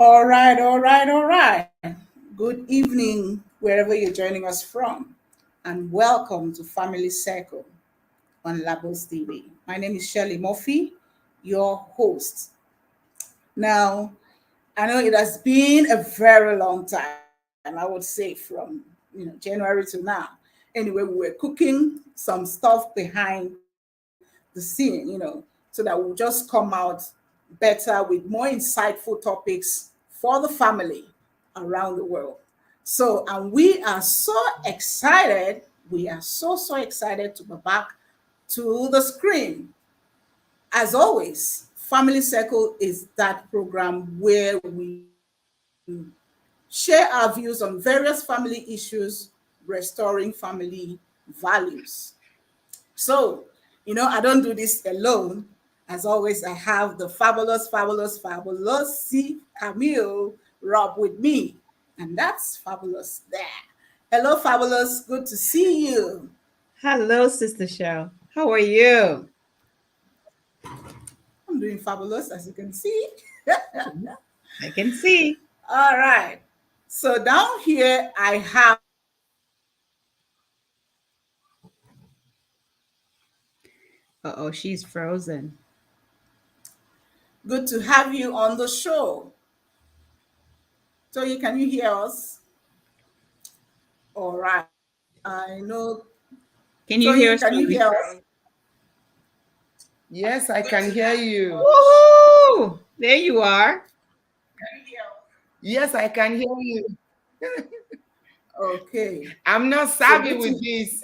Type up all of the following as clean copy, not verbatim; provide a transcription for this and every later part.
All right, all right, all right. Good evening, wherever you're joining us from, and welcome to Family Circle on Labels TV. My name is Shirley Murphy, your host. Now, I know it has been a very long time, I would say from January to now. Anyway, we were cooking some stuff behind the scene, so that we'll just come out better with more insightful topics for the family around the world. So, and we are so excited. We are so excited to be back to the screen. As always, Family Circle is that program where we share our views on various family issues, restoring family values. So, I don't do this alone. As always, I have the fabulous Camille Robb with me. And that's fabulous there. Hello, fabulous. Good to see you. Hello, Sister Shell. How are you? I'm doing fabulous, as you can see. I can see. All right. So down here, I have Uh-oh, she's frozen. good to have you on the show. Toyin, can you hear us? All right. I know. Can you hear Toyin, us, can you Toby? hear us? Yes, I can hear you. Woohoo! There you are. Yes, I can hear you. Okay. I'm not So savvy good with to this.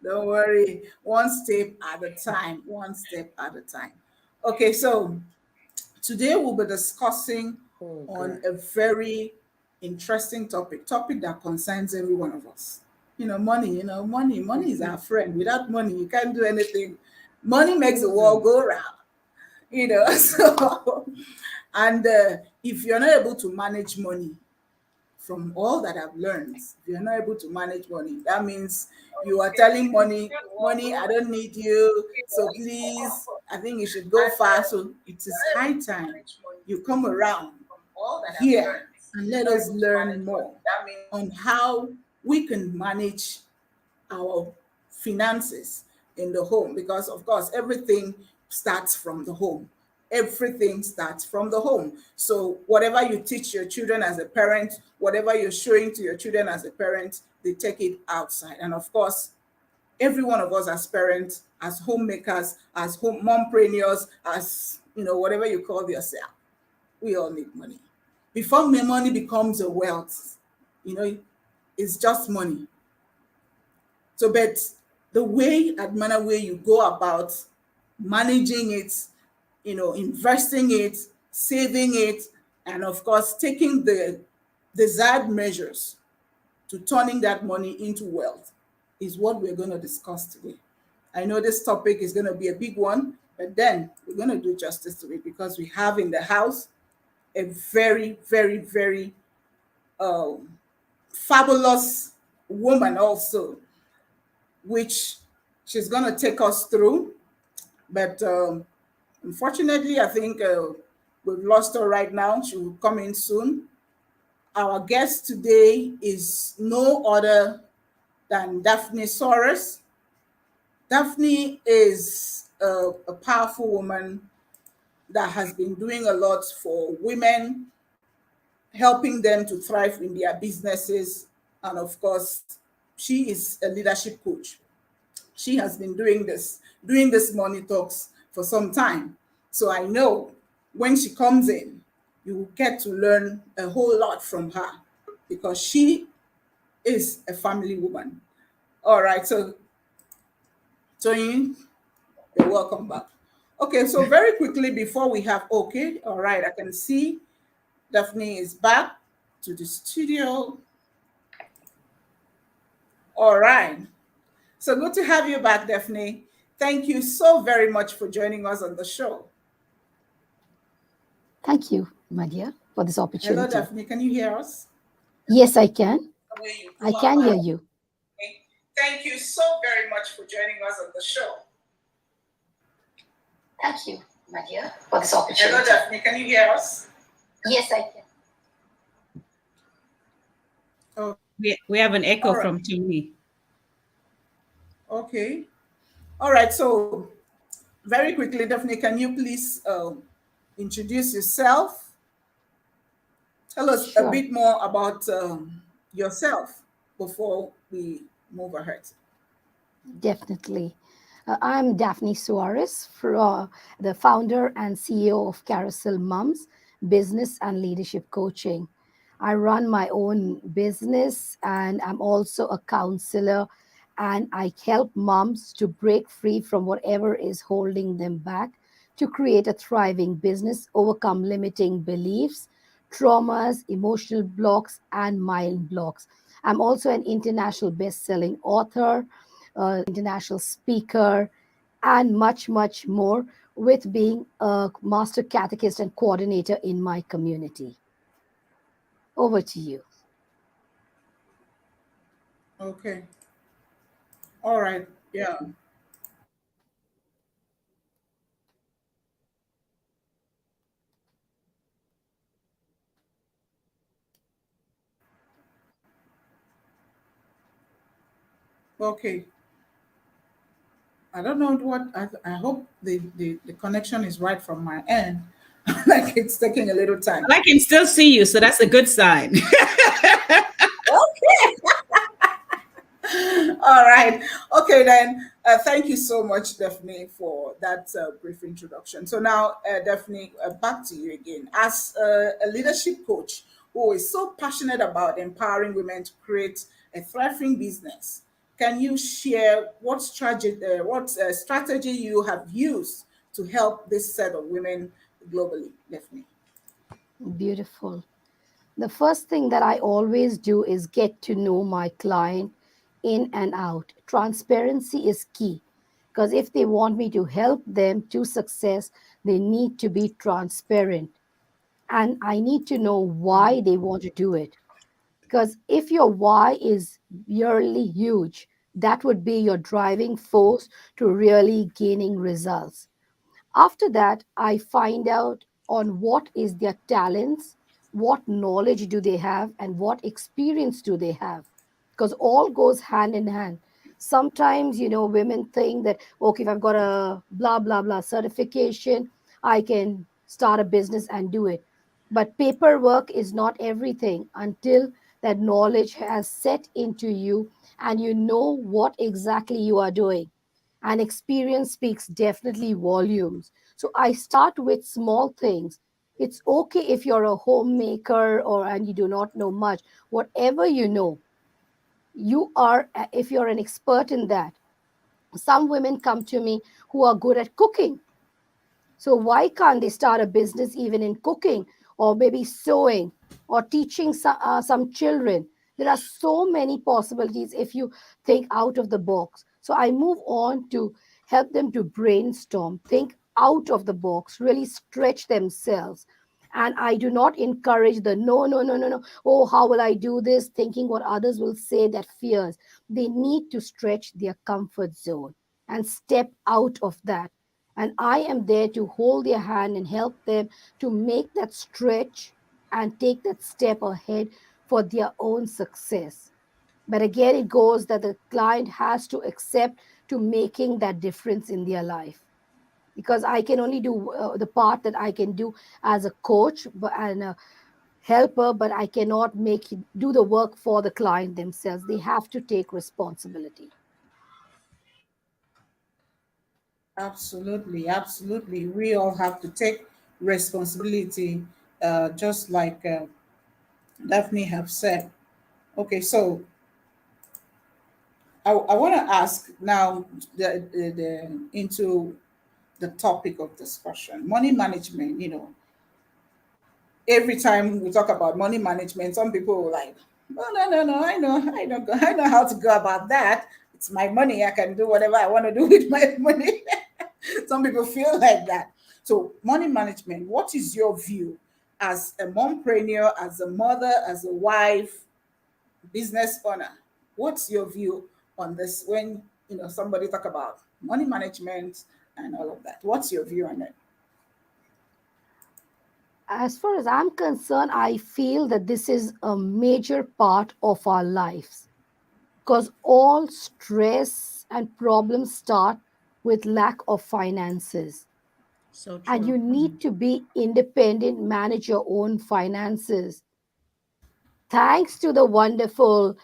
don't worry. One step at a time. One step at a time. Okay, so today we'll be discussing Oh, on God. a very interesting topic that concerns every one of us. Money, money is our friend. Without money, you can't do anything. Money makes the world Frozen. go round, so and if you're not able to manage money, from all that I've learned, if you're not able to manage money, that means you are telling money, I don't need you, so please, I think you should go far. So it is high time you come around here and let us learn more on how we can manage our finances in the home, because of course everything starts from the home. Everything starts from the home. So whatever you teach your children as a parent, whatever you're showing to your children as a parent, they take it outside. And of course, every one of us as parents, as homemakers, as home mompreneurs, as whatever you call yourself, we all need money. Before money becomes a wealth, you know it's just money. So, but the way and manner way you go about managing it, investing it, saving it, and of course taking the desired measures to turning that money into wealth is what we're going to discuss today. I know this topic is going to be a big one, but then we're going to do justice to it because we have in the house a very fabulous woman also, which she's going to take us through. But unfortunately, I think we've lost her right now. She will come in soon. Our guest today is no other than Daphne Soares. Daphne is a powerful woman that has been doing a lot for women, helping them to thrive in their businesses. And of course, she is a leadership coach. She has been doing this money talks for some time. So I know when she comes in, you will get to learn a whole lot from her because she is a family woman. All right, so Toyin, you're welcome back. Okay, so very quickly before we have okay, all right, I can see Daphne is back to the studio. All right. So good to have you back, Daphne. Thank you so very much for joining us on the show. Thank you, my dear, for this Hello, opportunity. Daphne. Can you hear us? Yes, I can. The way you I go can hear about you. it. Thank you so very much for joining us on the show. Thank you, Madia, for this Hello, opportunity. Daphne. Can you hear us? Yes, I can. Oh, We have an all echo right. from Toyin. Okay. All right. So, very quickly, Daphne, can you please introduce yourself? Tell us a Sure, bit more about yourself before we move ahead. definitely. I'm Daphne Soares, the founder and CEO of Carousel Moms Business and Leadership Coaching. I run my own business and I'm also a counselor, and I help moms to break free from whatever is holding them back to create a thriving business, overcome limiting beliefs, traumas, emotional blocks, and mind blocks. I'm also an international best-selling author, international speaker, and much, much more, with being a master catechist and coordinator in my community. Over to you. Okay. All right. Yeah. Okay. I don't know what I hope the connection is right from my end. Like it's taking a little time. I can still see you, so that's a good sign. All right. Okay, then. Thank you so much, Daphne, for that brief introduction. So now, Daphne, back to you again. As a leadership coach who is so passionate about empowering women to create a thriving business, can you share what strategy you have used to help this set of women globally, Daphne? Beautiful. The first thing that I always do is get to know my client in and out. Transparency is key, because if they want me to help them to success, they need to be transparent. And I need to know why they want to do it. Because if your why is really huge, that would be your driving force to really gaining results. After that, I find out on what is their talents, what knowledge do they have, and what experience do they have, because all goes hand in hand. Sometimes, women think that, okay, if I've got a blah blah blah certification, I can start a business and do it. But paperwork is not everything until that knowledge has set into you and you know what exactly you are doing, and experience speaks definitely volumes. So I start with small things. It's okay if you're a homemaker or and you do not know much. Whatever you know, you are if you're an expert in that. Some women come to me who are good at cooking, so why can't they start a business even in cooking or maybe sewing or teaching some children? There are so many possibilities if you think out of the box. So I move on to help them to brainstorm, think out of the box, really stretch themselves. And I do not encourage the no, no, no, no, no. Oh, how will I do this? Thinking what others will say, that fears. They need to stretch their comfort zone and step out of that, and I am there to hold their hand and help them to make that stretch and take that step ahead for their own success. But again, it goes that the client has to accept to making that difference in their life, because I can only do the part that I can do as a coach and a helper, but I cannot do the work for the client themselves. They have to take responsibility. Absolutely, absolutely. We all have to take responsibility, just like Daphne have said. Okay, so I want to ask now the into the topic of discussion, money management. Every time we talk about money management, some people are like, "No, no, no, no. I know how to go about that. It's my money. I can do whatever I want to do with my money." Some people feel like that. So, money management. What is your view as a mompreneur, as a mother, as a wife, business owner? What's your view on this when somebody talk about money management and all of that? What's your view on it? As far as I'm concerned, I feel that this is a major part of our lives because all stress and problems start with lack of finances. So And true. you need to be independent, manage your own finances. Thanks to the wonderful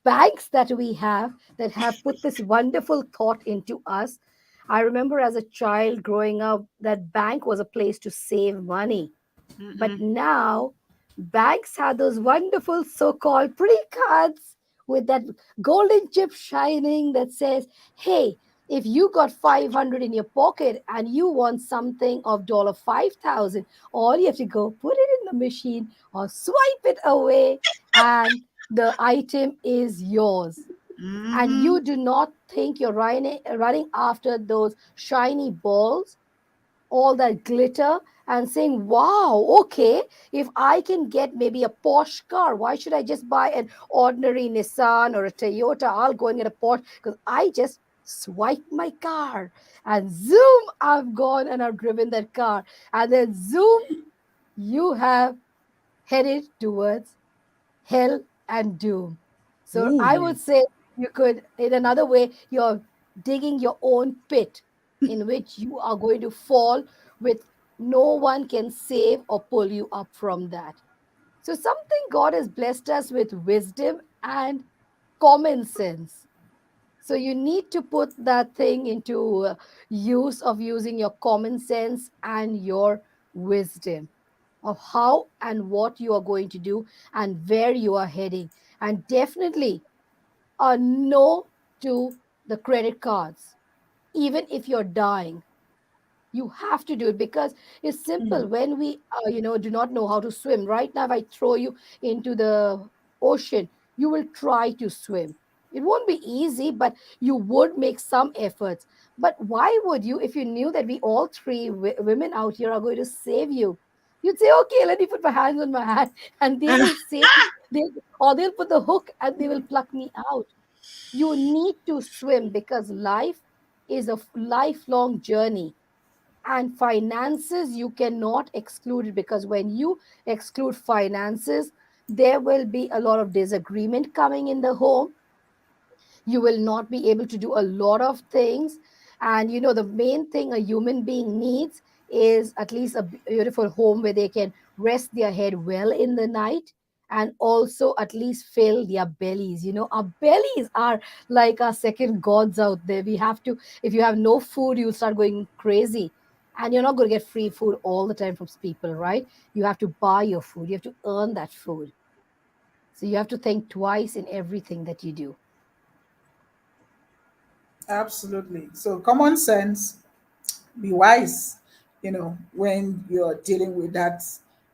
banks that we have that have put this wonderful thought into us. I remember as a child growing up that bank was a place to save money. But Mm-mm. now banks have those wonderful so-called pretty cards with that golden chip shining that says, hey, if you got 500 in your pocket and you want something of dollar 5,000, all you have to go put it in the machine or swipe it away and the item is yours. And Mm-hmm. you do not think you're running after those shiny balls, all that glitter, and saying, wow, okay, if I can get maybe a Porsche car, why should I just buy an ordinary Nissan or a Toyota? I'll go and get a Porsche because I just swipe my car and zoom, I've gone and I've driven that car. And then zoom, you have headed towards hell and doom. So Oh I would yes. say you could, in another way, you're digging your own pit in which you are going to fall with no one can save or pull you up from that. So something God has blessed us with wisdom and common sense. So you need to put that thing into use of using your common sense and your wisdom of how and what you are going to do and where you are heading. And definitely a no to the credit cards, even if you're dying. You have to do it because it's simple. When we, do not know how to swim, right now, if I throw you into the ocean, you will try to swim. It won't be easy, but you would make some efforts. But why would you, if you knew that we all three women out here are going to save you? You'd say, okay, let me put my hands on my hand and they will save me. They, or they'll put the hook and they will pluck me out. You need to swim because life is a lifelong journey, and finances you cannot exclude it because when you exclude finances there will be a lot of disagreement coming in the home. You will not be able to do a lot of things. And the main thing a human being needs is at least a beautiful home where they can rest their head well in the night, and also at least fill their bellies. Our bellies are like our second gods out there. We have to, if you have no food you start going crazy, and you're not going to get free food all the time from people, right? You have to buy your food, you have to earn that food. So you have to think twice in everything that you do. Absolutely. So common sense, be wise, when you're dealing with that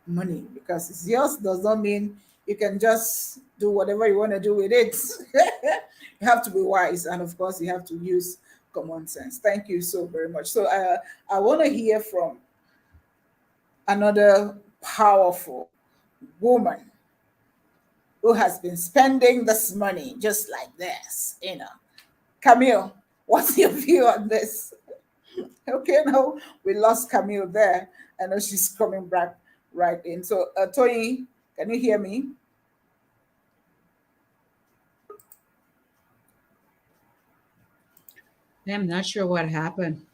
money, because it's yours does not mean you can just do whatever you want to do with it. You have to be wise, and of course, you have to use common sense. Thank you so very much. So, I want to hear from another powerful woman who has been spending this money just like this. Camille, what's your view on this? Okay, no, we lost Camille there. I know she's coming back right in. So, Toyin, can you hear me? I'm not sure what happened.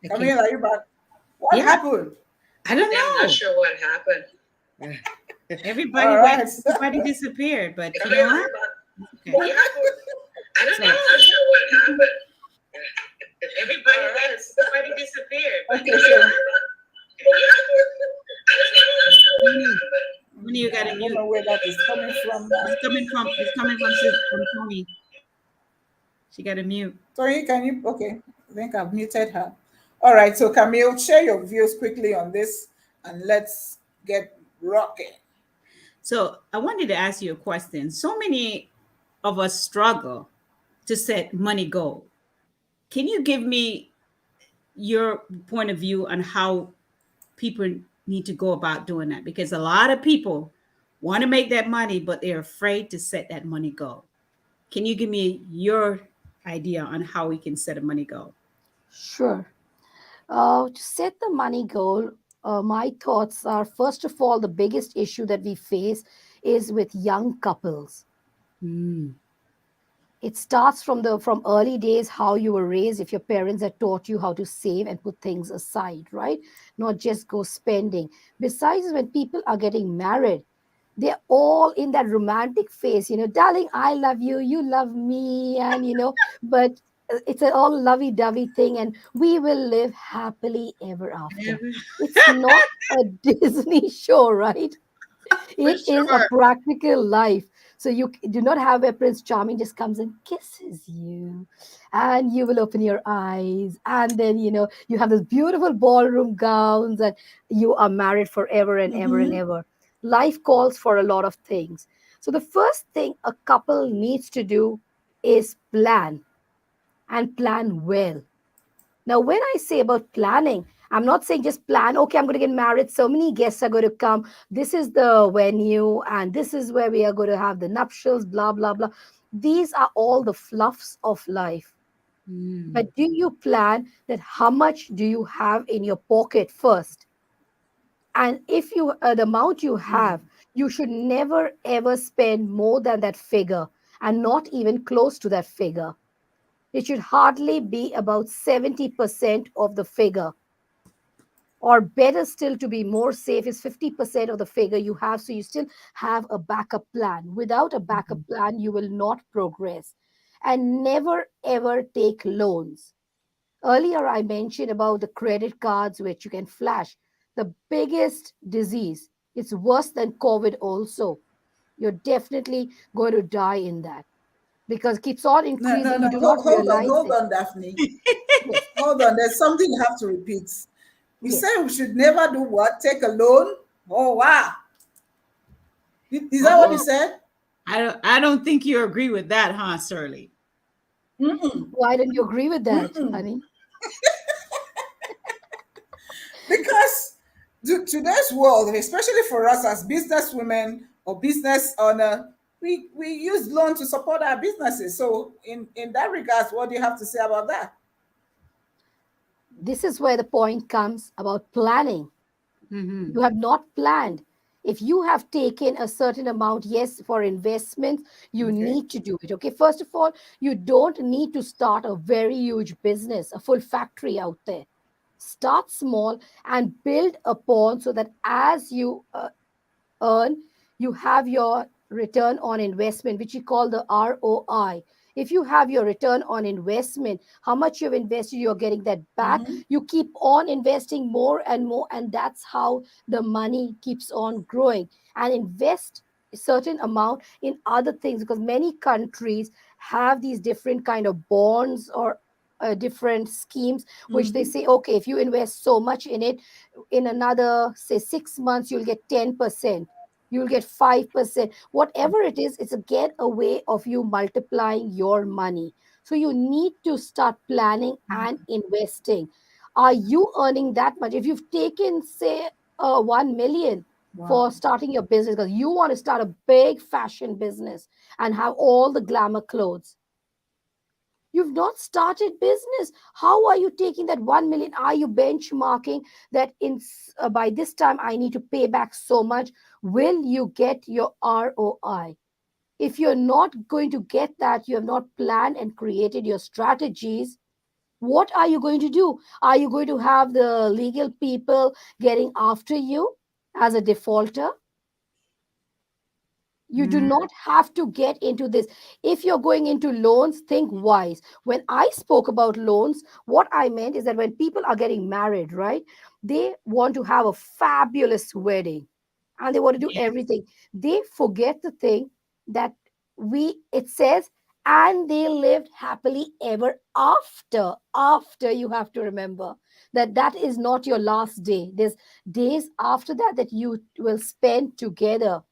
I can't. Camille, are you back? What Yeah, happened? I don't I'm not know. sure what happened. Everybody All went. right. So, Everybody disappeared. But you Camille, know are what? you back? Okay. What happened? I don't So know. I'm not sure what happened. Everybody went. Everybody disappeared. But okay, Camille, so are you back? What happened? I don't know. I'm not sure what Tony, happened. Tony, you got to I don't mute. know where that is coming from now. It's coming from Tony. She got to mute. Toyin, can you? Okay, I think I've muted her. All right, so Camille, share your views quickly on this, and let's get rocking. So I wanted to ask you a question. So many of us struggle to set money goal. Can you give me your point of view on how people need to go about doing that? Because a lot of people want to make that money, but they're afraid to set that money goal. Can you give me your idea on how we can set a money goal? Sure. To set the money goal, my thoughts are, first of all, the biggest issue that we face is with young couples. Mm. It starts from early days, how you were raised, if your parents had taught you how to save and put things aside, right? Not just go spending. Besides, when people are getting married, they're all in that romantic phase, darling, I love you, you love me, and but it's an all lovey-dovey thing, and we will live happily ever after. Never. It's not a Disney show, right? For It is a sure. practical life. So you do not have where Prince Charming just comes and kisses you, and you will open your eyes, and then you have those beautiful ballroom gowns, and you are married forever and ever and Mm-hmm. ever. Life calls for a lot of things. So the first thing a couple needs to do is plan, and plan well. Now, when I say about planning, I'm not saying just plan, okay, I'm going to get married. So many guests are going to come. This is the venue, and this is where we are going to have the nuptials, blah, blah, blah. These are all the fluffs of life. Mm. But do you plan that how much do you have in your pocket first? And if the amount you have, you should never ever spend more than that figure, and not even close to that figure. It should hardly be about 70% of the figure, or better still, to be more safe, is 50% of the figure you have, so you still have a backup plan. Without a backup Mhm. plan, you will not progress. And never ever take loans. Earlier I mentioned about the credit cards which you can flash. The biggest disease, it's worse than COVID also. You're definitely going to die in that, because it keeps on No, no, increasing, no. you do not realize Hold it. on, Daphne. Yes, Hold on. There's something you have to repeat. You yes. said we should never do what? Take a loan? Oh, wow. Is that what you Oh, said? I don't think you agree with that, huh, Shirley? Mm-mm. Why don't you agree with that, Mm-mm. honey? Because today's world, especially for us as business women or business owner, we use loan to support our businesses. So in that regards, what do you have to say about that? This is where the point comes about planning. Mm-hmm. You have not planned. If you have taken a certain amount, yes, for investments, you Okay. need to do it. Okay. First of all, you don't need to start a very huge business, a full factory out there. Start small and build upon, so that as you earn, you have your return on investment, which you call the ROI. If you have your return on investment, how much you've invested, you're getting that back. Mm-hmm. You keep on investing more and more, and that's how the money keeps on growing. And invest a certain amount in other things, because many countries have these different kind of bonds, or different schemes, which they Mm-hmm. say, okay, if you invest so much in it, in another, say, 6 months, you'll get 10%, you'll get 5%, whatever it is. It's again a way of you multiplying your money. So you need to start planning and investing. Are you earning that much? If you've taken, say, 1 million for Wow. starting your business, because you want to start a big fashion business and have all the glamour clothes, you've not started business. How are you taking that 1 million? Are you benchmarking that by this time I need to pay back so much? Will you get your ROI? If you're not going to get that, you have not planned and created your strategies. What are you going to do? Are you going to have the legal people getting after you as a defaulter? You do Mm. not have to get into this. If you're going into loans, think wise. When I spoke about loans, what I meant is that when people are getting married, right, they want to have a fabulous wedding, and they want to do everything. They forget the thing that it says, and they lived happily ever after. After, you have to remember that that is not your last day. There's days after that that you will spend together.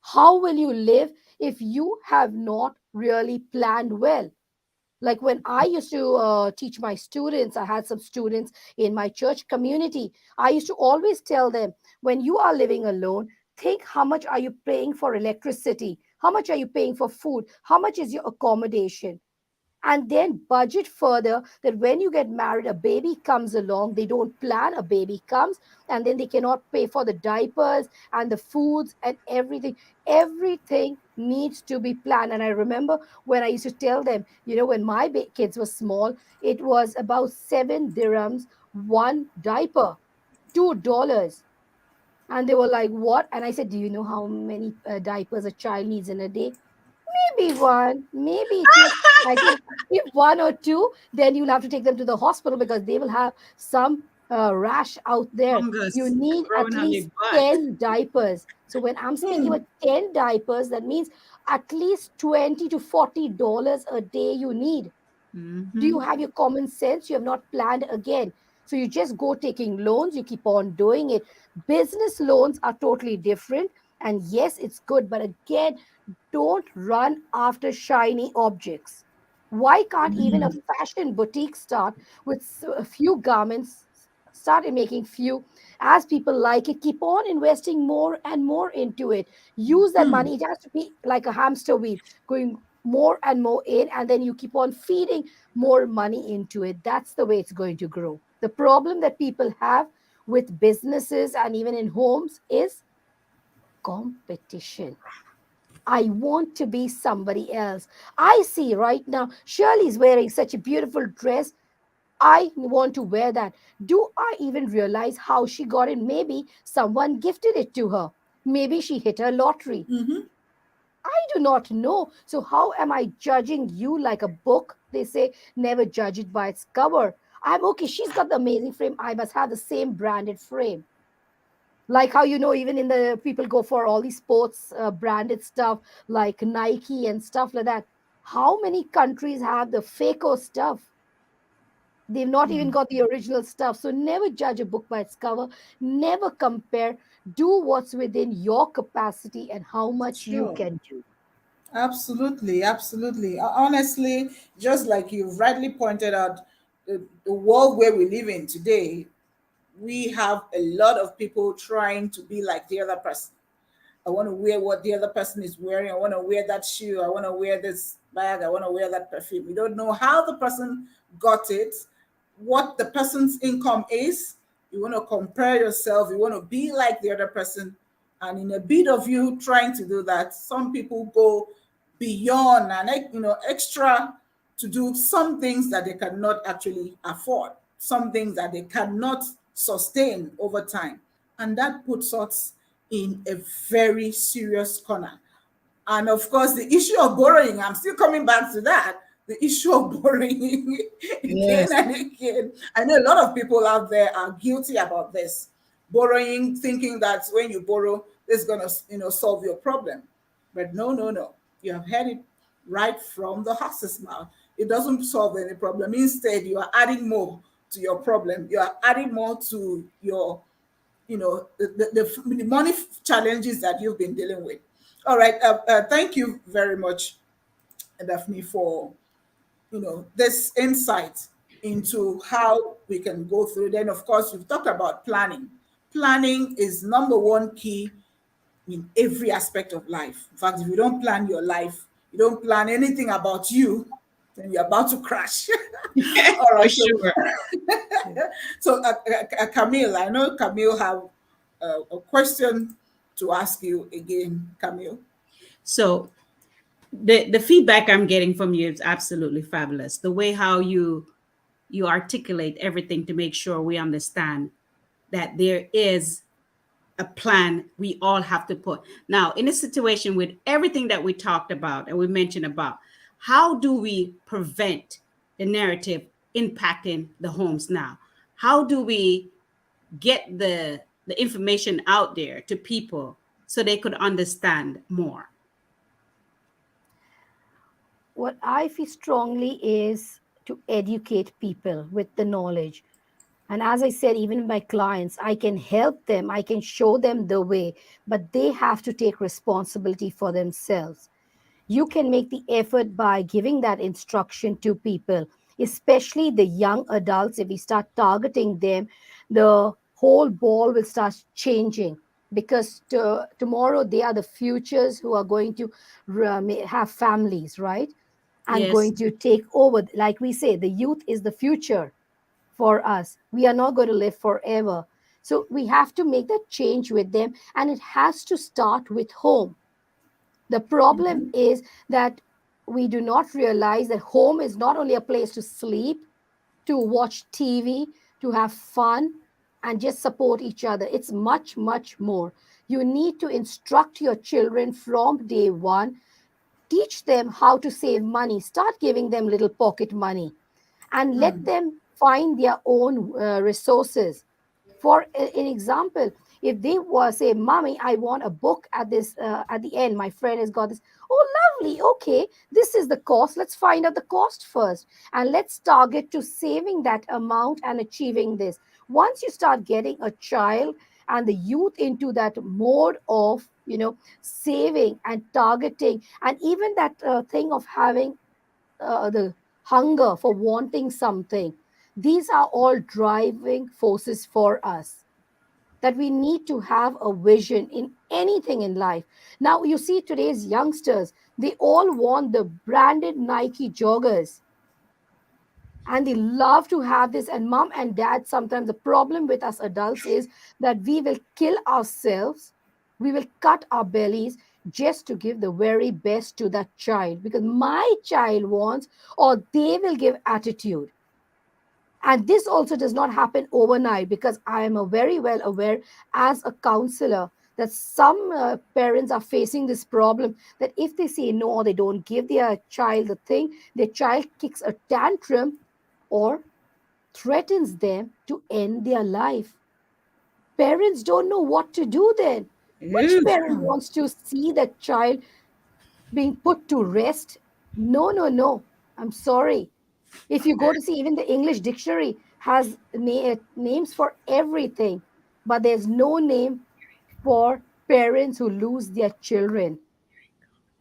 How will you live if you have not really planned well? Like when I used to teach my students, I had some students in my church community. I used to always tell them, when you are living alone, think how much are you paying for electricity? How much are you paying for food? How much is your accommodation? and then budget further, that when you get married, a baby comes along, they don't plan, a baby comes, and then they cannot pay for the diapers and the foods and everything. Everything needs to be planned. And I remember when I used to tell them, when my kids were small, it was about 7 dirhams one diaper, $2. And they were like, what? And I said, do you know how many diapers a child needs in a day? Maybe one, maybe two. I said, if one or two, then you'll have to take them to the hospital because they will have some rash out there. You Fungus need at growing on your least butt. 10 diapers. So when I'm speaking Hmm. about 10 diapers, that means at least 20 to $40 a day you need. Do you Hmm. have your common sense? You have not planned again. So you just go taking loans, you keep on doing it. Business loans are totally different. And yes, it's good. But again, don't run after shiny objects. Why can't even a fashion boutique start with a few garments, start making few, as people like it, keep on investing more and more into it. Use that Hmm. money. It has to be like a hamster wheel, going more and more in, and then you keep on feeding more money into it. That's the way it's going to grow. The problem that people have with businesses and even in homes is competition. I want to be somebody else. I see right now Shirley's wearing such a beautiful dress. I want to wear that. Do I even realize how she got it? Maybe someone gifted it to her. Maybe she hit her lottery. Mm-hmm. I do not know. So, how am I judging you like a book? They say never judge it by its cover. I'm okay. She's got the amazing frame. I must have the same branded frame. Like how, even in the people go for all these sports branded stuff like Nike and stuff like that. How many countries have the faco stuff? They've not even got the original stuff. So never judge a book by its cover. Never compare. Do what's within your capacity and how much you Sure. can do. Absolutely, absolutely. Honestly, just like you've rightly pointed out, the world where we live in today, we have a lot of people trying to be like the other person. I want to wear what the other person is wearing. I want to wear that shoe. I want to wear this bag. I want to wear that perfume. You don't know how the person got it, what the person's income is. You want to compare yourself. You want to be like the other person. And in a bit of you trying to do that, some people go beyond and extra to do some things that they cannot actually afford, some things that they cannot sustain over time. And that puts us in a very serious corner. And of course, the issue of borrowing, I'm still coming back to that. The issue of borrowing again Yes. and again. I know a lot of people out there are guilty about this. Borrowing, thinking that when you borrow, it's gonna, solve your problem. But no, no, no. You have heard it right from the horse's mouth. It doesn't solve any problem. Instead, you are adding more to your problem. You are adding more to your the money challenges that you've been dealing with. All right, thank you very much, Daphne, for this insight into how we can go through. Then of course we've talked about planning. Planning is number one key in every aspect of life. In fact, if you don't plan your life, you don't plan anything about you, then you're about to crash. All For right, so sure. Camille, I know Camille have a question to ask you again, Camille. So the feedback I'm getting from you is absolutely fabulous. The way how you articulate everything to make sure we understand that there is a plan we all have to put. Now, in a situation with everything that we talked about and we mentioned about, how do we prevent the narrative impacting the homes now? How do we get the information out there to people so they could understand more? What I feel strongly is to educate people with the knowledge. And as I said, even with my clients, I can help them, I can show them the way, but they have to take responsibility for themselves. You can make the effort by giving that instruction to people, especially the young adults. If we start targeting them, the whole ball will start changing, because tomorrow they are the futures who are going to have families, right? and Yes. going to take over. Like we say, the youth is the future for us. We are not going to live forever. So we have to make that change with them, and it has to start with home. The problem is that we do not realize that home is not only a place to sleep, to watch TV, to have fun, and just support each other. It's much, much more. You need to instruct your children from day one, teach them how to save money, start giving them little pocket money, and let them find their own resources. For an example, if they were say, "Mommy, I want a book at this at the end. My friend has got this." Oh, lovely. Okay, this is the cost. Let's find out the cost first, and let's target to saving that amount and achieving this. Once you start getting a child and the youth into that mode of saving and targeting, and even that thing of having the hunger for wanting something, these are all driving forces for us, that we need to have a vision in anything in life. Now, you see today's youngsters, they all want the branded Nike joggers, and they love to have this. And mom and dad, sometimes the problem with us adults is that we will kill ourselves, we will cut our bellies just to give the very best to that child, because my child wants, or they will give attitude. And this also does not happen overnight, because I am very well aware as a counselor that some parents are facing this problem, that if they say no or they don't give their child the thing, their child kicks a tantrum or threatens them to end their life. Parents don't know what to do then. Which Ooh. parent wants to see that child being put to rest? No, no, no. I'm sorry. If you go to see, even the English dictionary has names for everything, but there's no name for parents who lose their children.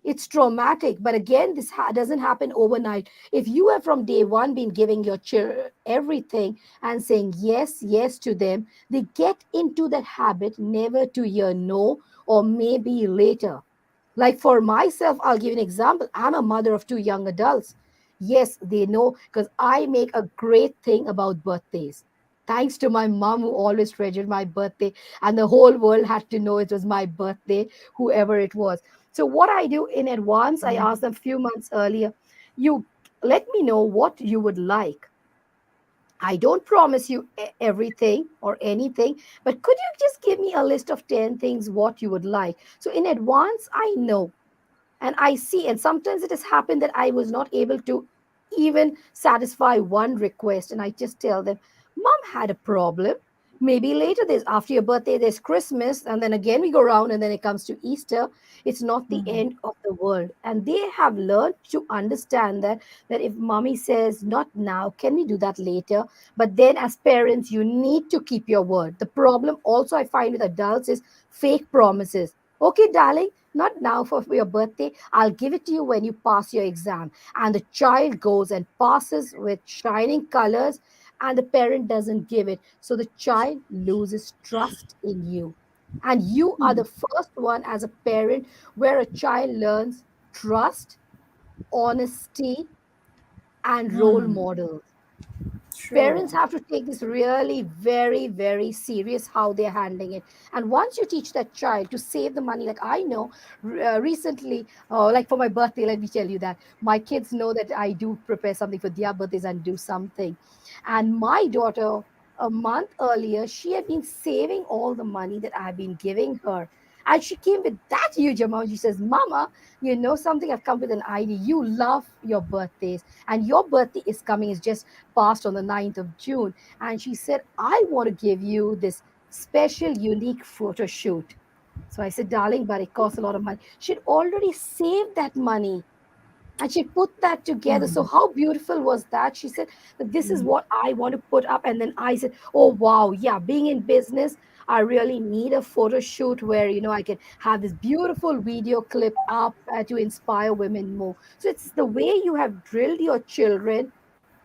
It's traumatic, but again, this doesn't happen overnight. If you have from day one been giving your children everything and saying yes, yes to them, they get into that habit never to hear no, or maybe later. Like for myself, I'll give you an example. I'm a mother of two young adults. Yes, they know, because I make a great thing about birthdays. Thanks to my mom, who always treasured my birthday, and the whole world had to know it was my birthday, whoever it was. So, what I do in advance, I ask them a few months earlier, you let me know what you would like. I don't promise you everything or anything, but could you just give me a list of 10 things what you would like? So, in advance, I know and I see. And sometimes it has happened that I was not able to even satisfy one request, and I just tell them, "Mom had a problem. Maybe later, there's after your birthday, there's Christmas, and then again we go around, and then it comes to Easter. It's not the end of the world." And they have learned to understand that if mommy says not now, can we do that later? But then as parents, you need to keep your word. The problem also I find with adults is fake promises. "Okay, darling, not now for your birthday. I'll give it to you when you pass your exam." And the child goes and passes with shining colors, and the parent doesn't give it. So the child loses trust in you. And you are the first one as a parent where a child learns trust, honesty, and role models. True. Parents have to take this really very, very serious how they're handling it. And once you teach that child to save the money, like I know recently, like for my birthday, let me tell you that my kids know that I do prepare something for their birthdays and do something. And my daughter, a month earlier, she had been saving all the money that I've been giving her. And she came with that huge amount. She says, "Mama, you know something? I've come with an idea. You love your birthdays, and your birthday is coming. It's just passed on the 9th of June." And she said, "I want to give you this special, unique photo shoot." So I said, "Darling, but it costs a lot of money." She'd already saved that money and she put that together. So how beautiful was that? She said that this is what I want to put up. And then I said, "Oh wow, yeah, being in business, I really need a photo shoot where I can have this beautiful video clip up to inspire women more." So it's the way you have drilled your children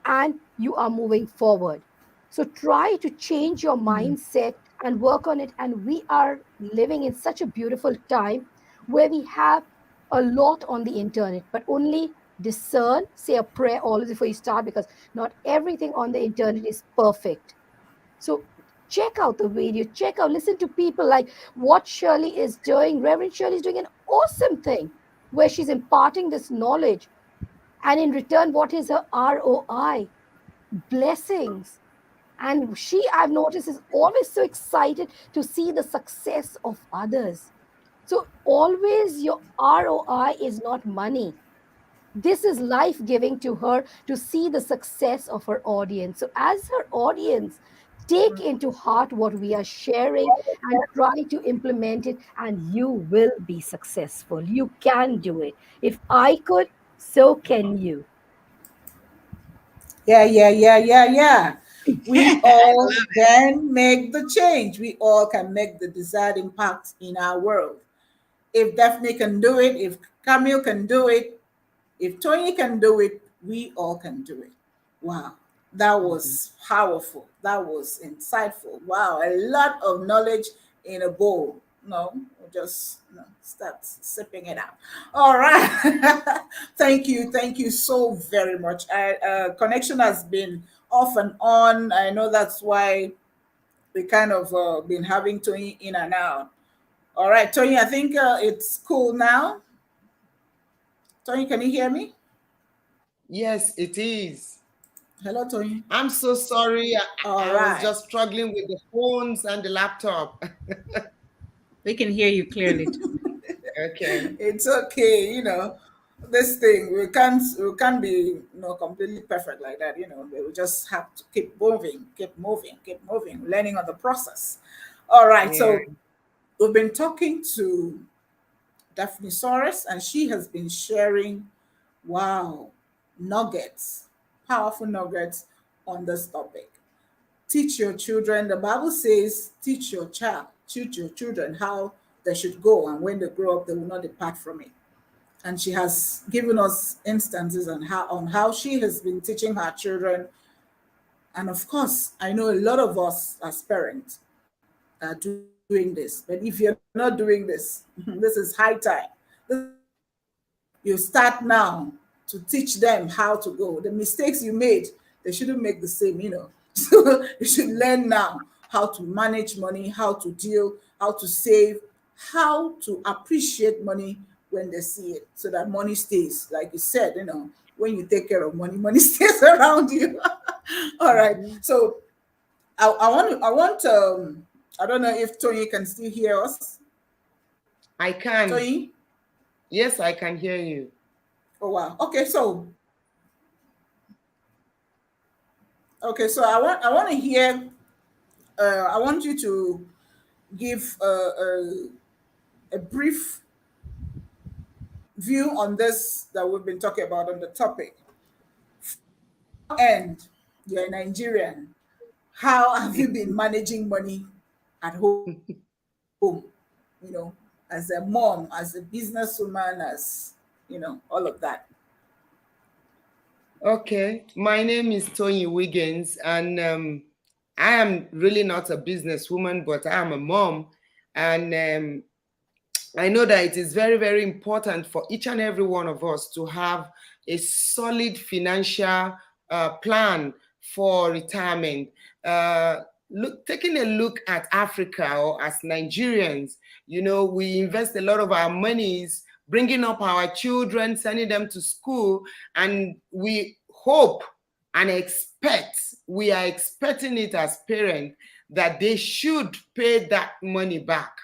and you are moving forward. So try to change your mindset and work on it. And we are living in such a beautiful time where we have a lot on the internet, but only discern, say a prayer always before you start, because not everything on the internet is perfect. So check out the video, check out, listen to people like what Shirley is doing. Reverend Shirley is doing an awesome thing where she's imparting this knowledge. And in return, what is her ROI? Blessings. And she, I've noticed, is always so excited to see the success of others. So always your ROI is not money. This is life giving to her to see the success of her audience. So, as her audience, take into heart what we are sharing and try to implement it, and you will be successful. You can do it. If I could, so can you. Yeah, yeah, yeah, yeah, yeah. We I all love it. can make the change. We all can make the desired impact in our world. If Daphne can do it, if Camille can do it, if Tony can do it, we all can do it. Wow, that Mhm. was powerful. That was insightful. Wow, a lot of knowledge in a bowl. No, we'll just start sipping it out. All right. Thank you so very much. Connection has been off and on. I know that's why we kind of been having Tony in and out. All right, Tony, I think it's cool now. Tony, can you hear me? Yes, it is. Hello, Tony. I'm so sorry. All I was right. just struggling with the phones and the laptop. We can hear you clearly, Tony. Okay. It's okay, this thing we can't be completely perfect like that. We just have to keep moving, learning on the process. All right, Yeah. so we've been talking to Daphne Soares, and she has been sharing, wow, nuggets, powerful nuggets on this topic. Teach your children. The Bible says, teach your children how they should go, and when they grow up, they will not depart from it. And she has given us instances on how she has been teaching her children. And of course, I know a lot of us as parents are doing this. But if you're not doing this, this is high time. This is high time you start now to teach them how to go. The mistakes you made, they shouldn't make the same. So you should learn now how to manage money, how to deal, how to save, how to appreciate money when they see it, so that money stays. Like you said, when you take care of money, money stays around you. All right. Mhm. So I don't know if Tony can still hear us. I can. Tony? Yes, I can hear you. Oh wow. Okay, so I want to hear. I want you to give a brief view on this that we've been talking about on the topic. And you're a Nigerian. How have you been managing money at home? As a mom, as a businesswoman, all of that. Okay. My name is Toyin Wiggins, and I am really not a businesswoman, but I am a mom. And I know that it is very, very important for each and every one of us to have a solid financial plan for retirement. Taking a look at Africa, or as Nigerians, we invest a lot of our monies bringing up our children, sending them to school, and we hope and we are expecting it as parents that they should pay that money back,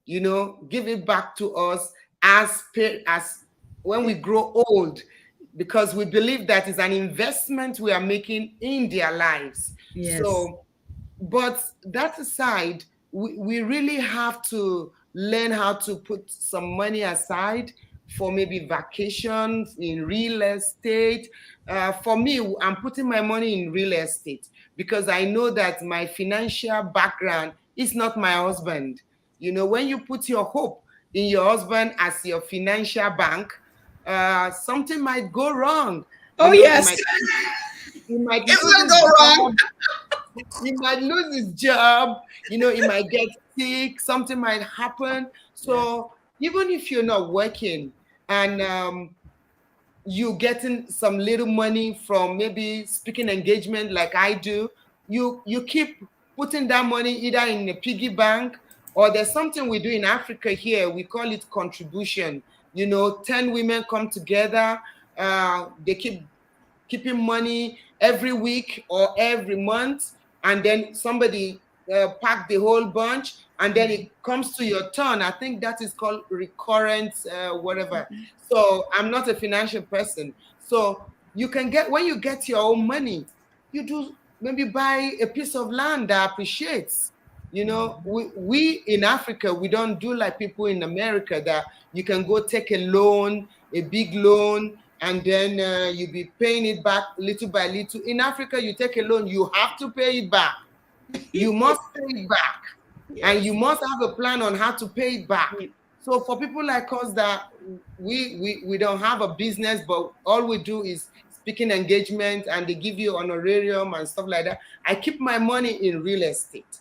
give it back to us as when we grow old, because we believe that is an investment we are making in their lives. Yes. So, but that aside, we really have to learn how to put some money aside for maybe vacation in real estate. For me, I'm putting my money in real estate because I know that my financial background is not my husband. When you put your hope in your husband as your financial bank, something might go wrong. Oh, It yes. might It lose will his go wrong. job. He might lose his job. He might get sick. Something might happen. Yeah. So even if you're not working, and you getting some little money from maybe speaking engagement like I do, you keep putting that money either in a piggy bank, or there's something we do in Africa here, we call it contribution. 10 women come together, they keeping money every week or every month, and then somebody pack the whole bunch, and then it comes to your turn. I think that is called recurrent whatever. So I'm not a financial person. So you can get, when you get your own money, you do maybe buy a piece of land that appreciates. We in Africa, we don't do like people in America, that you can go take a loan, a big loan, and then you be paying it back little by little. In Africa, you take a loan, you have to pay it back. You must pay it back, and you Yes. must have a plan on how to pay it back. So for people like us that we don't have a business, but all we do is speaking engagement, and they give you honorarium and stuff like that, I keep my money in real estate.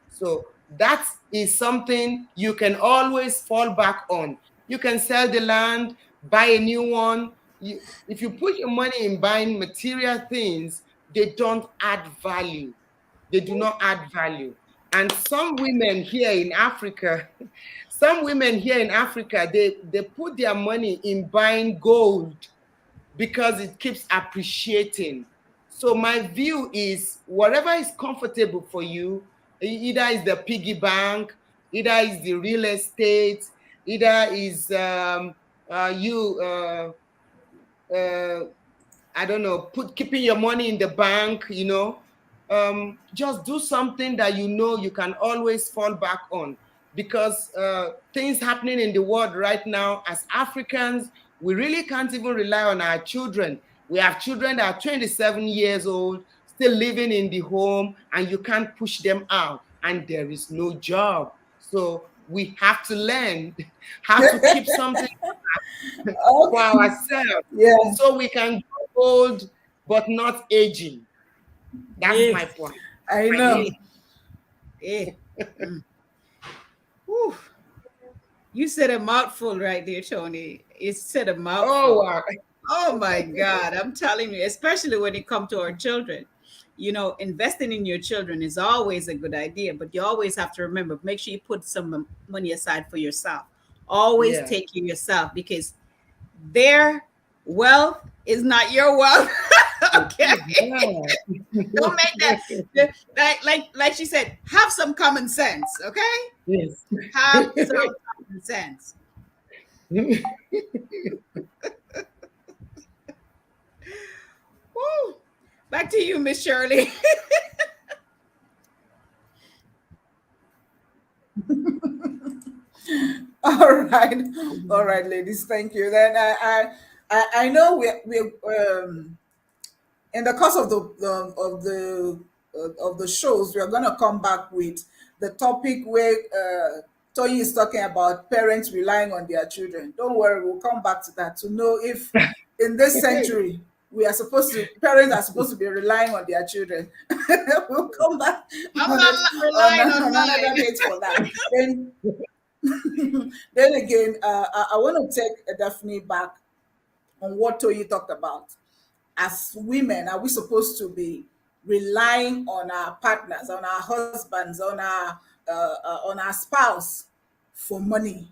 So that is something you can always fall back on. You can sell the land, buy a new one. If you put your money in buying material things, they don't add value. They do not add value. And some women here in Africa, they put their money in buying gold because it keeps appreciating. So my view is, whatever is comfortable for you, either is the piggy bank, either is the real estate, either is you I don't know, keeping your money in the bank, just do something that you can always fall back on. Because things happening in the world right now, as Africans, we really can't even rely on our children. We have children that are 27 years old, still living in the home, and you can't push them out, and there is no job. So we have to learn how to keep something for Okay. ourselves, Yeah, so we can grow old but not aging. That's my Yes. point. I I Eh, know. yield. eh. Mm. Whew. You said a mouthful right there, Tony. You said a Oh, mouthful. wow. Oh my God, I'm telling you, especially when it comes to our children. Investing in your children is always a good idea, but you always have to remember, make sure you put some money aside for yourself. Always Yeah. take care of yourself, because their wealth is not your wealth. Okay. Yeah. Don't make that, like she said, have some common sense, okay? Yes. Have some common sense. Woo. Back to you, Miss Shirley. All right, ladies. Thank you. Then I know we in the course of the shows, we are going to come back with the topic where Toyin is talking about parents relying on their children. Don't worry, we'll come back to that to know if in this century parents are supposed to be relying on their children. We'll come back I'm on not it on, relying on on another mine. date for that. Then then again, I want to take Daphne back on what Toyi talked about. As women, are we supposed to be relying on our partners, on our husbands, on our spouse for money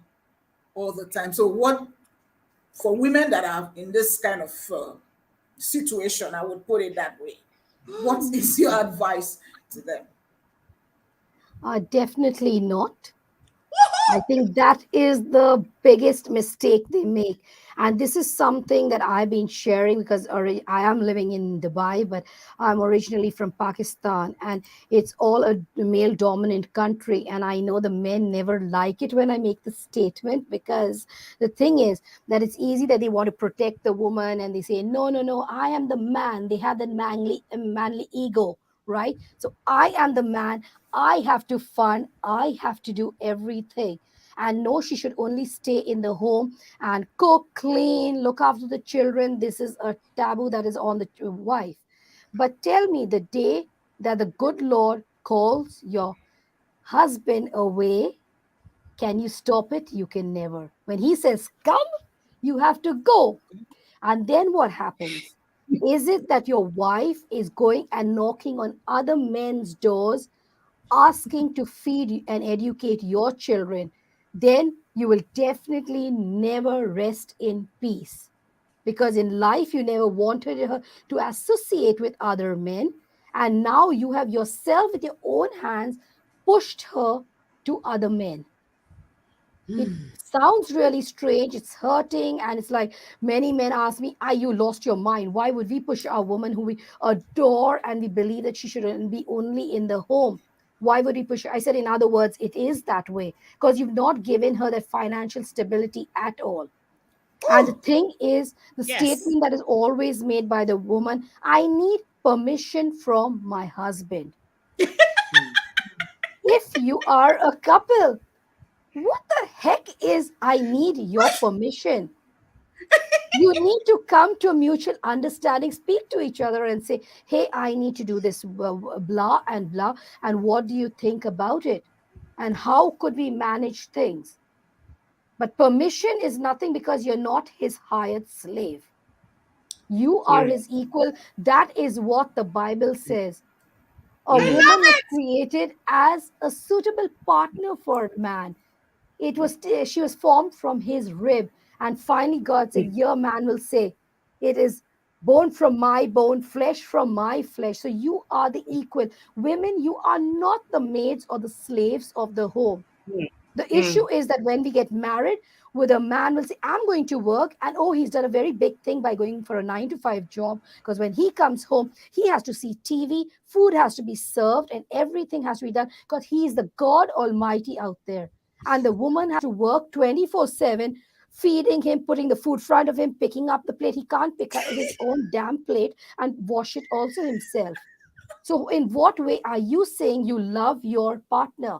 all the time? So, what for women that are in this kind of situation, I would put it that way. What is your advice to them? Definitely not. I think that is the biggest mistake they make. And this is something that I've been sharing because I am living in Dubai, but I'm originally from Pakistan, and it's all a male dominant country. And I know the men never like it when I make the statement, because the thing is that it's easy that they want to protect the woman and they say, no, no, no, I am the man. They have that manly ego, right? So I am the man. I have to fund, I have to do everything. And no, she should only stay in the home and cook, clean, look after the children. This is a taboo that is on the wife. But tell me, the day that the good Lord calls your husband away, can you stop it? You can never. When he says, come, you have to go. And then what happens? Is it that your wife is going and knocking on other men's doors, asking to feed and educate your children? Then you will definitely never rest in peace, because in life you never wanted her to associate with other men, and now you have yourself with your own hands pushed her to other men. It sounds really strange, it's hurting, and it's like many men ask me, are you lost your mind? Why would we push our woman who we adore and we believe that she shouldn't be only in the home? Why would we push her? I said, in other words, it is that way because you've not given her that financial stability at all. And the Oh, thing is, the Yes. statement that is always made by the woman, I need permission from my husband. mm, If you are a couple, what the heck is I need your permission? You need to come to a mutual understanding, speak to each other and say, hey, I need to do this, blah and blah. And what do you think about it? And how could we manage things? But permission is nothing because you're not his hired slave. You are yeah. his equal. That is what the Bible says. A I Mm, woman love was it. created as a suitable partner for a man. It was she was formed from his rib, and finally God said, mm, "Your man will say, it is bone from my bone, flesh from my flesh." So you are the equal. Women, you are not the maids or the slaves of the home. mm, The issue mm, is that when we get married, with a man will say, I'm going to work, and oh, he's done a very big thing by going for a 9 to 5 job. Because when he comes home, he has to see TV, food has to be served, and everything has to be done because he is the God Almighty out there. And the woman has to work 24/7, feeding him, putting the food front of him, picking up the plate. He can't pick up his own damn plate and wash it also himself. So, in what way are you saying you love your partner?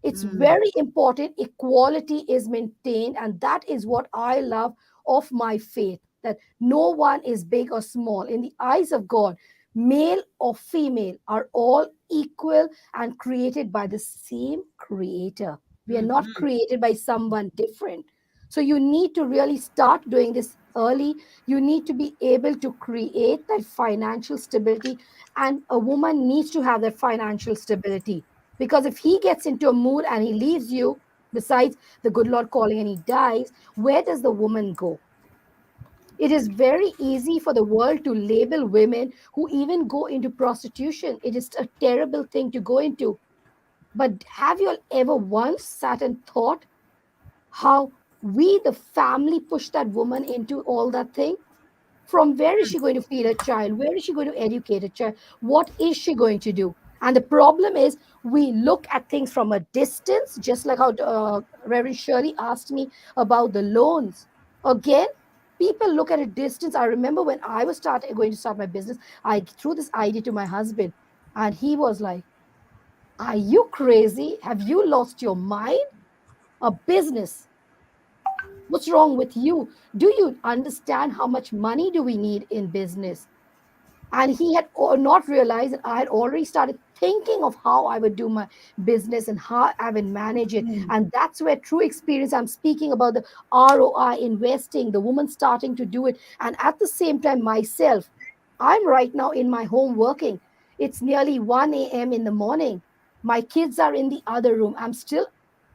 It's very important equality is maintained, and that is what I love of my faith, that no one is big or small in the eyes of God. Male or female are all equal and created by the same creator. We are not created by someone different. So you need to really start doing this early. You need to be able to create that financial stability, and a woman needs to have that financial stability, because if he gets into a mood and he leaves you, besides the good Lord calling, and he dies, where does the woman go? It is very easy for the world to label women who even go into prostitution. It is a terrible thing to go into. But have you ever once sat and thought how we, the family, push that woman into all that thing? From where is she going to feed a child? Where is she going to educate a child? What is she going to do? And the problem is, we look at things from a distance, just like how Reverend Shirley asked me about the loans. Again, people look at a distance. I remember when I was going to start my business, I threw this idea to my husband, and he was like, are you crazy? Have you lost your mind? A business. What's wrong with you? Do you understand how much money do we need in business? And he had not realized that I had already started thinking of how I would do my business and how I would manage it. And that's where true experience, I'm speaking about the ROI, investing, the woman starting to do it. And at the same time, myself, I'm right now in my home working. It's nearly 1 a.m. in the morning. My kids are in the other room. I'm still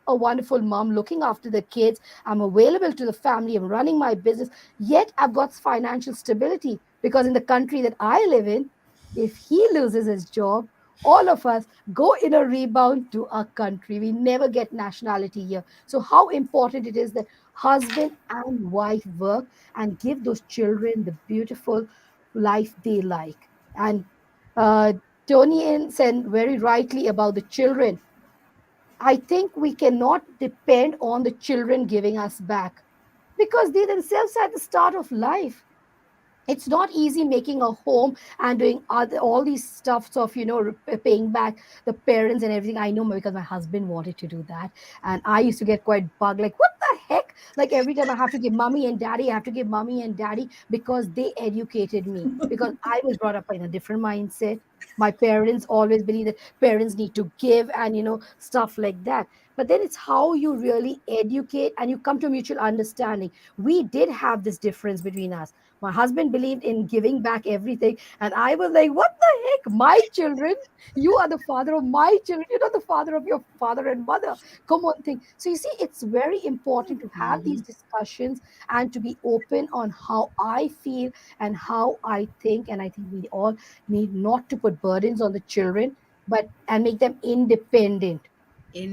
a wonderful mom looking after the kids. I'm available to the family. I'm running my business. Yet I've got financial stability, because in the country that I live in, if he loses his job, all of us go in a rebound to our country. We never get nationality here. So, how important it is that husband and wife work and give those children the beautiful life they like. And uh, Tony said very rightly about the children. I think we cannot depend on the children giving us back, because they themselves are at the start of life. It's not easy making a home and doing all these stuffs of paying back the parents and everything. I know, because my husband wanted to do that, and I used to get quite bugged, like, what the heck, like every time I have to give mommy and daddy, I have to give mommy and daddy, because they educated me, because I was brought up in a different mindset. My parents always believe that parents need to give and, stuff like that. But then it's how you really educate and you come to mutual understanding. We did have this difference between us. My husband believed in giving back everything, and I was like, what the heck? My children, you are the father of my children. You're not the father of your father and mother. Come on, think. So you see, it's very important to have these Mhm. discussions and to be open on how I feel and how I think. And I think we all need not to put burdens on the children, but and make them independent.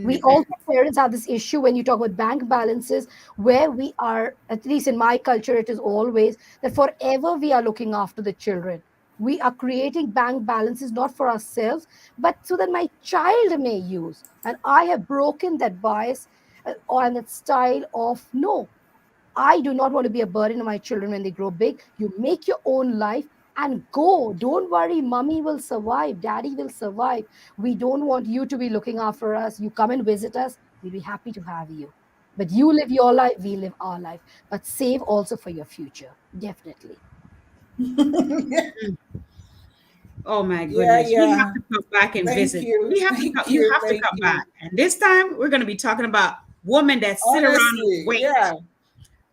We also, Independent. parents have this issue when you talk about bank balances, where we are, at least in my culture, it is always that forever we are looking after the children. We are creating bank balances not for ourselves, but so that my child may use. And I have broken that bias, or that style of no, I do not want to be a burden on my children when they grow big. You make your own life and go. Don't worry, mommy will survive, daddy will survive. We don't want you to be looking after us. You come and visit us, we'll be happy to have you. But you live your life, we live our life. But save also for your future. Definitely. Oh my Yeah, goodness. We have yeah. to come back and Thank visit. you. We have to Thank you you. have to Thank come back. you. And this time we're going to be talking about women that sit around and Honestly, wait. yeah.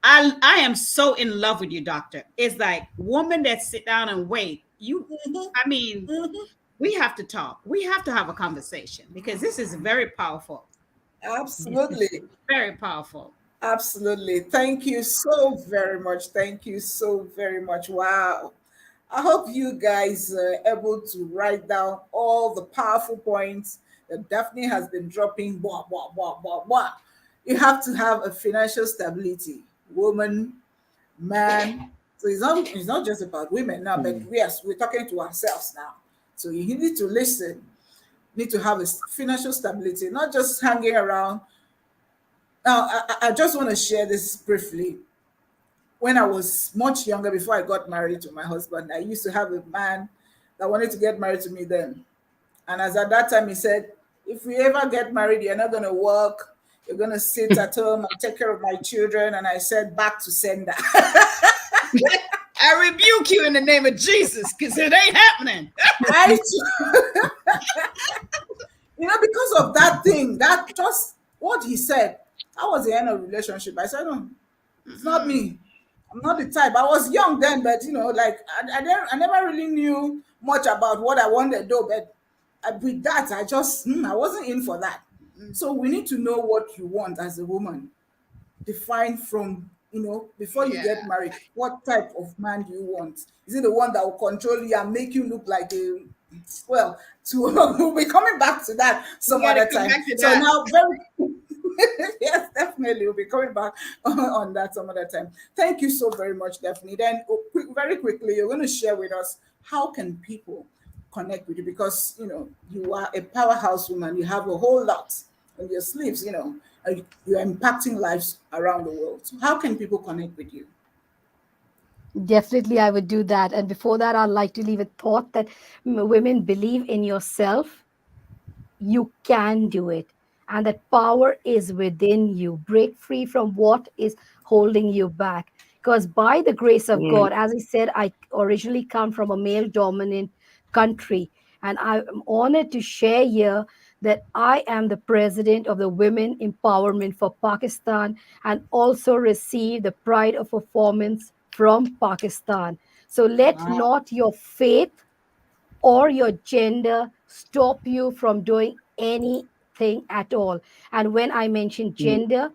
I am so in love with you, doctor. It's like women that sit down and wait. You Mhm, I mean, mhm. we have to talk. We have to have a conversation because this is very powerful. This is Absolutely. very powerful. Absolutely. Thank you so very much. Thank you so very much. Wow. I hope you guys are able to write down all the powerful points that Daphne has been dropping. Blah, blah, blah, blah, blah. You have to have a financial stability, woman, man. So it's not just about women now, but yes, we're talking to ourselves now. So you need to listen, need to have a financial stability, not just hanging around. Now, I just want to share this briefly. When I was much younger, before I got married to my husband, I used to have a man that wanted to get married to me then. And as at that time, he said, if we ever get married, you're not going to work. You're going to sit at home and take care of my children. And I said, back to sender. I rebuke you in the name of Jesus because it ain't happening. I, because of that thing, that just what he said, that was the end of the relationship. I said, no, it's not Mm-mm. me. I'm not the type. I was young then, but like I never really knew much about what I wanted though. But with that, I wasn't in for that. So we need to know what you want as a woman. Define from before you Yeah. get married. What type of man do you want? Is it the one that will control you and make you look like a well? To we'll be coming back to that We some got to other come time. back to So that. now, very yes, definitely. We'll be coming back on that some other time. Thank you so very much, Daphne. Then, very quickly, you're going to share with us how can people connect with you because you are a powerhouse woman. You have a whole lot on your sleeves. You're impacting lives around the world. So, how can people connect with you? Definitely, I would do that. And before that, I'd like to leave a thought that women believe in yourself. You can do it, and that power is within you. Break free from what is holding you back, because by the grace of Mm, God, as I said, I originally come from a male dominant country, and I'm honored to share here that I am the president of the Women Empowerment for Pakistan, and also receive the pride of performance from Pakistan. So let Wow. not your faith or your gender stop you from doing anything at all. And when I mention mm, gender,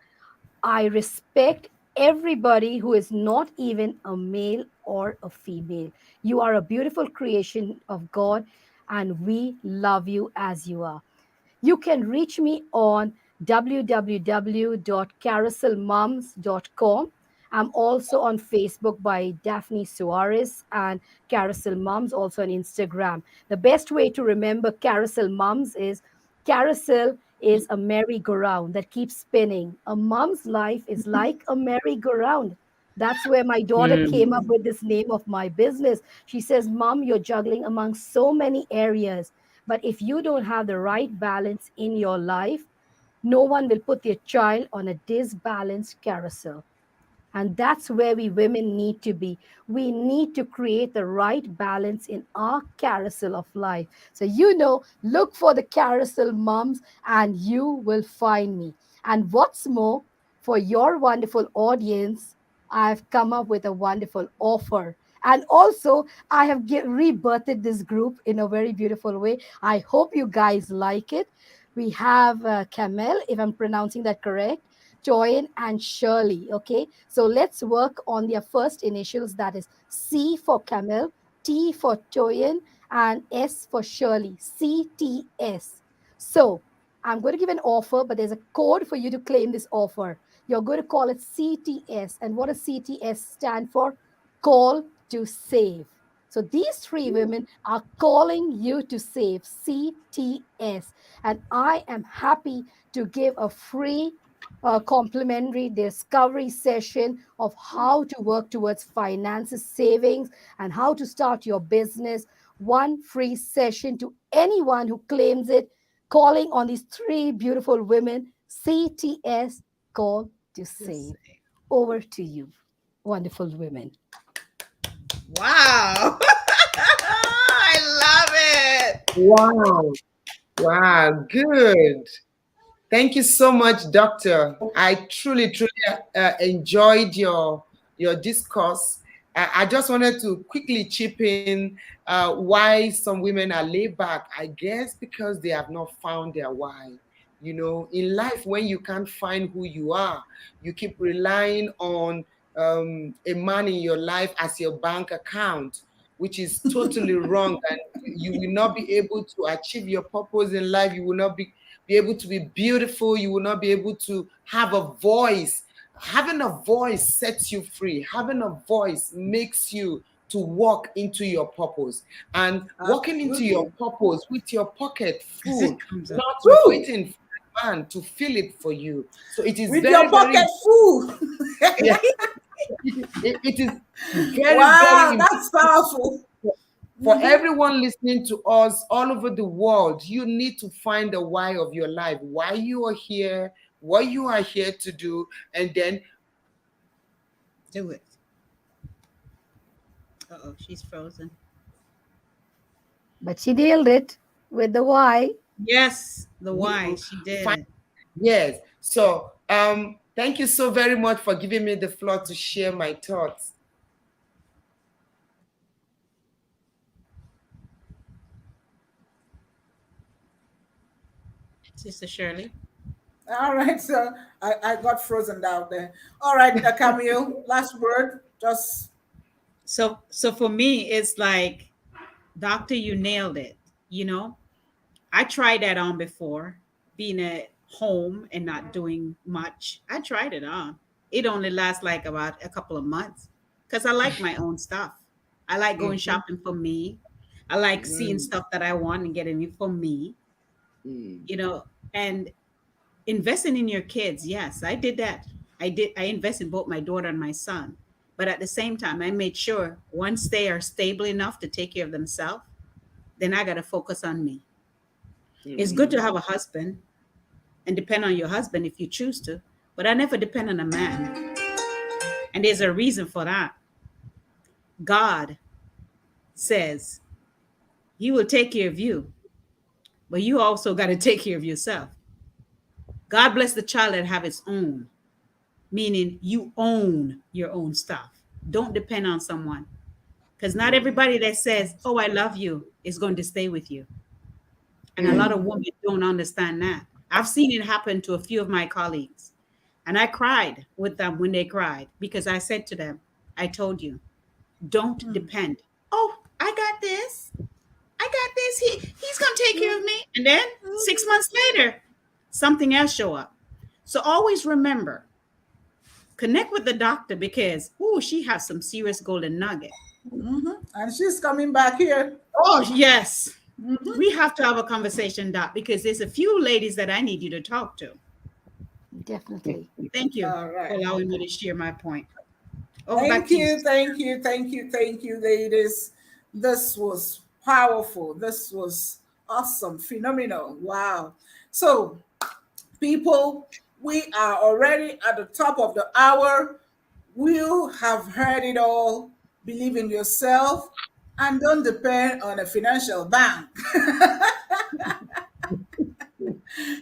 I respect everybody who is not even a male or a female. You are a beautiful creation of God, and we love you as you are. You can reach me on www.carouselmoms.com. I'm also on Facebook by Daphne Soares and Carousel Moms, also on Instagram. The best way to remember Carousel Moms is Carousel is a merry-go-round that keeps spinning. A mom's life is like a merry-go-round. That's where my daughter mm. came up with this name of my business. She says, Mom, you're juggling among so many areas. But if you don't have the right balance in your life, no one will put their child on a disbalanced carousel. And that's where we women need to be. We need to create the right balance in our carousel of life. So, look for the carousel moms and you will find me. And what's more, for your wonderful audience, I've come up with a wonderful offer. And also, I have rebirthed this group in a very beautiful way. I hope you guys like it. We have Camille, if I'm pronouncing that correct, Toyin, and Shirley. Okay, so let's work on their first initials, that is C for Camille, T for Toyin, and S for Shirley. CTS. So I'm going to give an offer, but there's a code for you to claim this offer. You're going to call it CTS. And what does CTS stand for? Call to save. So these three women are calling you to save, CTS. And I am happy to give a free complimentary discovery session of how to work towards finances, savings, and how to start your business. One free session to anyone who claims it, calling on these three beautiful women. CTS, call to save. Over to you, wonderful women. Wow. I love it. Wow. Wow. Good. Thank you so much, Doctor. I truly, truly enjoyed your discourse. I just wanted to quickly chip in why some women are laid back. I guess because they have not found their why. In life, when you can't find who you are, you keep relying on a man in your life as your bank account, which is totally wrong. And you will not be able to achieve your purpose in life. You will not be able to be beautiful. You will not be able to have a voice. Having a voice sets you free. Having a voice makes you to walk into your purpose. And walking into your purpose with your pocket full, not waiting for a man to fill it for you. So it is with very, your pocket very, full. yeah, it is very, Wow, very that's powerful. for everyone listening to us all over the world. You need to find the why of your life, why you are here, what you are here to do, and then Do it. Uh-oh, she's frozen. But she nailed it with the why. Yes, the why. She find. did. Yes. So thank you so very much for giving me the floor to share my thoughts. Sister Shirley. All right, so I got frozen down there. All right, Camille, last word. Just So for me, it's like, doctor, you nailed it. You know, I tried that on before, being at home and not doing much. I tried it on. It only lasts like about a couple of months because I like my own stuff. I like going Mhm. shopping for me. I like seeing Mm, stuff that I want and getting it for me, mm, you know, and investing in your kids. Yes, I did that. I invested in both my daughter and my son. But at the same time, I made sure once they are stable enough to take care of themselves, then I got to focus on me. It's good to mm, have a husband and depend on your husband if you choose to, but I never depend on a man. And there's a reason for that. God says he will take care of you, but you also got to take care of yourself. God bless the child that have its own, meaning you own your own stuff. Don't depend on someone, because not mm, everybody that says, "Oh, I love you," is going to stay with you. And a lot mm, of women don't understand that. I've seen it happen to a few of my colleagues. And I cried with them when they cried because I said to them, I told you, don't depend. Oh, I got this. I got this. He's going to take care of me. And then 6 months later, something else show up. So always remember, connect with the doctor because, she has some serious golden nugget. and she's coming back here. Oh, yes. We have to have a conversation, Doc, because there's a few ladies that I need you to talk to. Definitely. Thank you All for right. allowing me to share my point. Over back Thank to you. you, thank you, thank you, thank you, ladies. This was powerful. This was awesome, phenomenal. Wow. So, people, we are already at the top of the hour. You have heard it all. Believe in yourself and don't depend on a financial bank.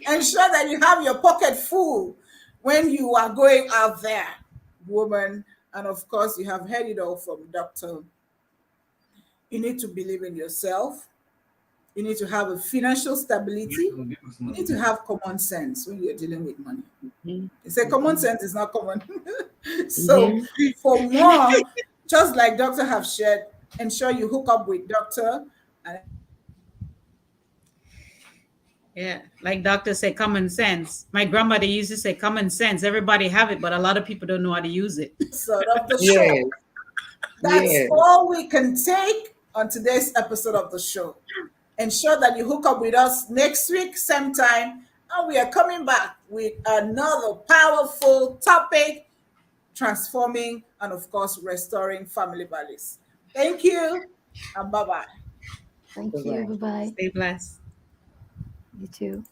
Ensure that you have your pocket full when you are going out there, woman. And of course, you have heard it all from Dr. You need to believe in yourself. You need to have a financial stability. You need to have common sense when you're dealing with money. Mhm. They say common sense is not common. So for more, just like doctor have shared, ensure you hook up with doctor and Yeah, like doctor said, common sense. My grandmother used to say common sense. Everybody have it, but a lot of people don't know how to use it. episode of the Yes, show. That's yes. all we can take on today's episode of the show. Ensure that you hook up with us next week, same time, and we are coming back with another powerful topic, transforming and, of course, restoring family values. Thank you, and bye bye. Thank you. Bye-bye. Bye bye. Stay blessed. You too.